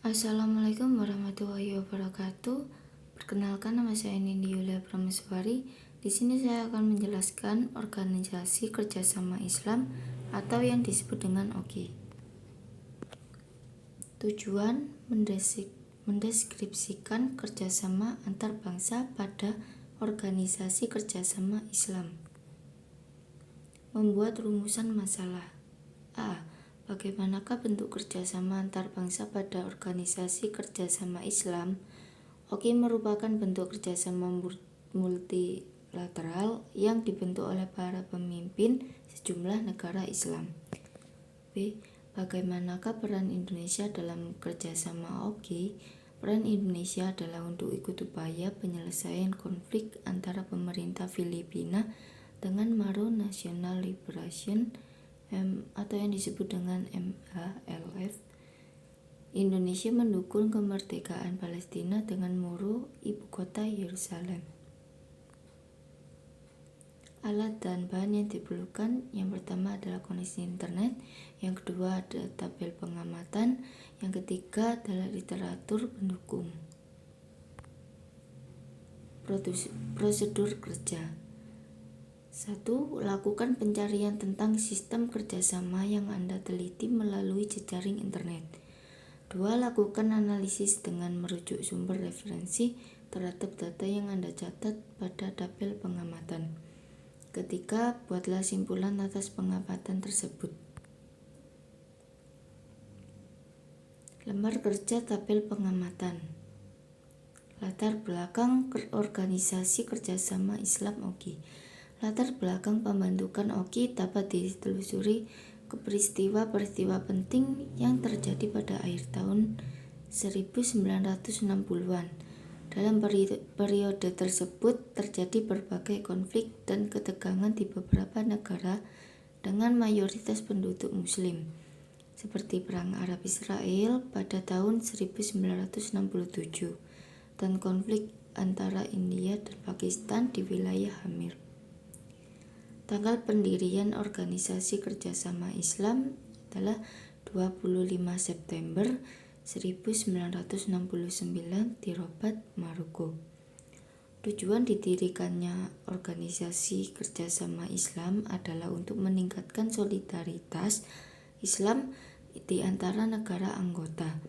Assalamualaikum warahmatullahi wabarakatuh. Perkenalkan, nama saya Nindi Yulia Prameswari. Di sini saya akan menjelaskan organisasi kerjasama Islam atau yang disebut dengan OKI. Tujuan mendeskripsikan kerjasama antar bangsa pada organisasi kerjasama Islam. Membuat rumusan masalah. A. Bagaimanakah bentuk kerjasama antar bangsa pada organisasi kerjasama Islam? OKI merupakan bentuk kerjasama multilateral yang dibentuk oleh para pemimpin sejumlah negara Islam. B. Bagaimanakah peran Indonesia dalam kerjasama OKI? Peran Indonesia adalah untuk ikut upaya penyelesaian konflik antara pemerintah Filipina dengan Moro National Liberation atau yang disebut dengan MALF. Indonesia mendukung kemerdekaan Palestina dengan Moro ibu kota Yerusalem. Alat dan bahan yang diperlukan, yang pertama adalah koneksi internet, yang kedua ada tabel pengamatan, yang ketiga adalah literatur pendukung. Prosedur kerja. 1. Lakukan pencarian tentang sistem kerjasama yang Anda teliti melalui jejaring internet. 2. Lakukan analisis dengan merujuk sumber referensi terhadap data yang Anda catat pada tabel pengamatan. Ketiga, buatlah simpulan atas pengamatan tersebut. Lembar kerja tabel pengamatan. Latar belakang organisasi kerjasama Islam OKI. Latar belakang pembentukan OKI dapat ditelusuri ke peristiwa-peristiwa penting yang terjadi pada akhir tahun 1960-an. Dalam periode tersebut terjadi berbagai konflik dan ketegangan di beberapa negara dengan mayoritas penduduk Muslim, seperti Perang Arab-Israel pada tahun 1967 dan konflik antara India dan Pakistan di wilayah Hamir. Tanggal pendirian organisasi kerjasama Islam adalah 25 September 1969 di Rabat, Maroko. Tujuan didirikannya organisasi kerjasama Islam adalah untuk meningkatkan solidaritas Islam di antara negara anggota,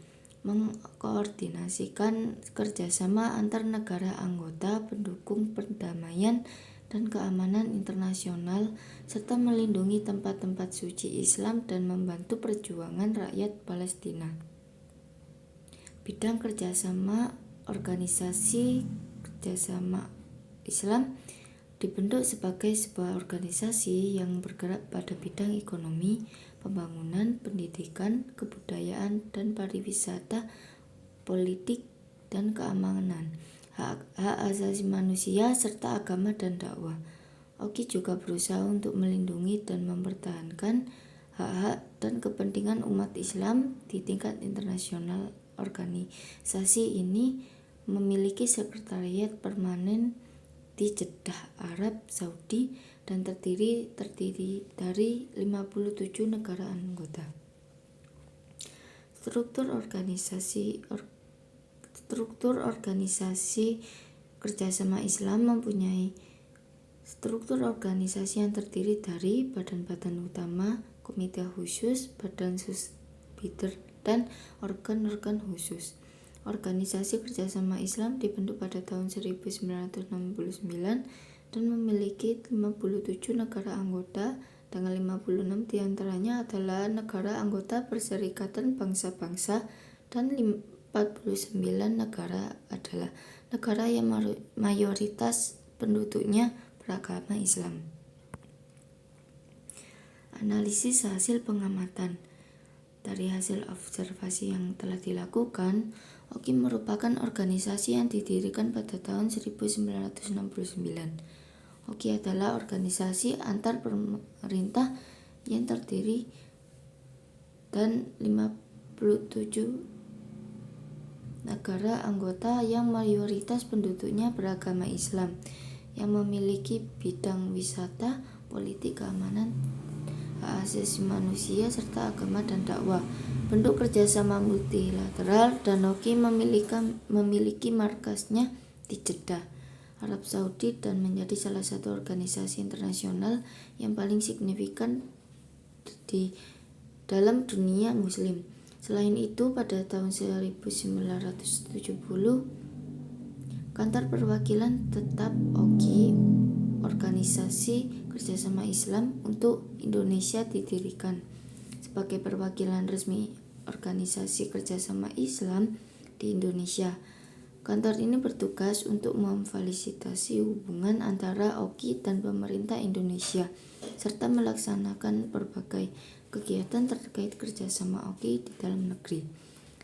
mengkoordinasikan kerjasama antar negara anggota pendukung perdamaian dan keamanan internasional, serta melindungi tempat-tempat suci Islam dan membantu perjuangan rakyat Palestina. Bidang kerjasama organisasi kerjasama Islam dibentuk sebagai sebuah organisasi yang bergerak pada bidang ekonomi, pembangunan, pendidikan, kebudayaan, dan pariwisata, politik, dan keamanan, hak asasi manusia, serta agama dan dakwah. OKI juga berusaha untuk melindungi dan mempertahankan hak-hak dan kepentingan umat Islam di tingkat internasional. Organisasi ini memiliki sekretariat permanen di Jeddah, Arab Saudi, dan terdiri dari 57 negara anggota. Struktur organisasi kerjasama Islam mempunyai struktur organisasi yang terdiri dari badan-badan utama, komite khusus, badan subsidiar, dan organ-organ khusus. Organisasi kerjasama Islam dibentuk pada tahun 1969 dan memiliki 57 negara anggota, dengan 56 diantaranya adalah negara anggota Perserikatan Bangsa-Bangsa dan 49 negara adalah negara yang mayoritas penduduknya beragama Islam. Analisis hasil pengamatan. Dari hasil observasi yang telah dilakukan, OKI merupakan organisasi yang didirikan pada tahun 1969. OKI adalah organisasi antar pemerintah yang terdiri dan 57 negara anggota yang mayoritas penduduknya beragama Islam, yang memiliki bidang wisata, politik, keamanan, hak asasi manusia, serta agama dan dakwah. Bentuk kerjasama multilateral dan OKI memiliki markasnya di Jeddah, Arab Saudi, dan menjadi salah satu organisasi internasional yang paling signifikan di dalam dunia muslim. Selain itu, pada tahun 1970, kantor perwakilan tetap OKI, Organisasi Kerjasama Islam untuk Indonesia, didirikan sebagai perwakilan resmi Organisasi Kerjasama Islam di Indonesia. Kantor ini bertugas untuk memfasilitasi hubungan antara OKI dan pemerintah Indonesia, serta melaksanakan berbagai kegiatan terkait kerjasama OKI di dalam negeri,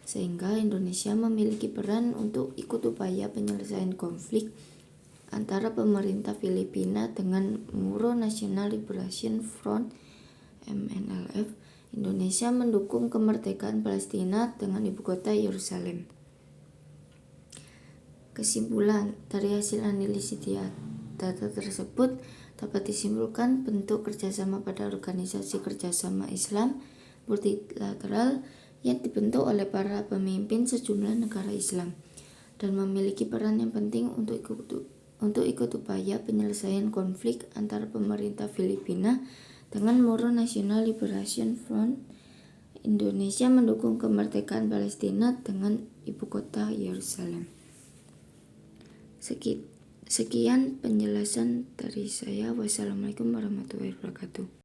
sehingga Indonesia memiliki peran untuk ikut upaya penyelesaian konflik antara pemerintah Filipina dengan Moro National Liberation Front (MNLF). Indonesia mendukung kemerdekaan Palestina dengan ibu kota Yerusalem. Kesimpulan dari hasil analisis data tersebut dapat disimpulkan bentuk kerjasama pada Organisasi Kerjasama Islam multilateral yang dibentuk oleh para pemimpin sejumlah negara Islam dan memiliki peran yang penting untuk ikut upaya penyelesaian konflik antara pemerintah Filipina dengan Moro National Liberation Front. Indonesia mendukung kemerdekaan Palestina dengan ibu kota Yerusalem. Sekian penjelasan dari saya. Wassalamualaikum warahmatullahi wabarakatuh.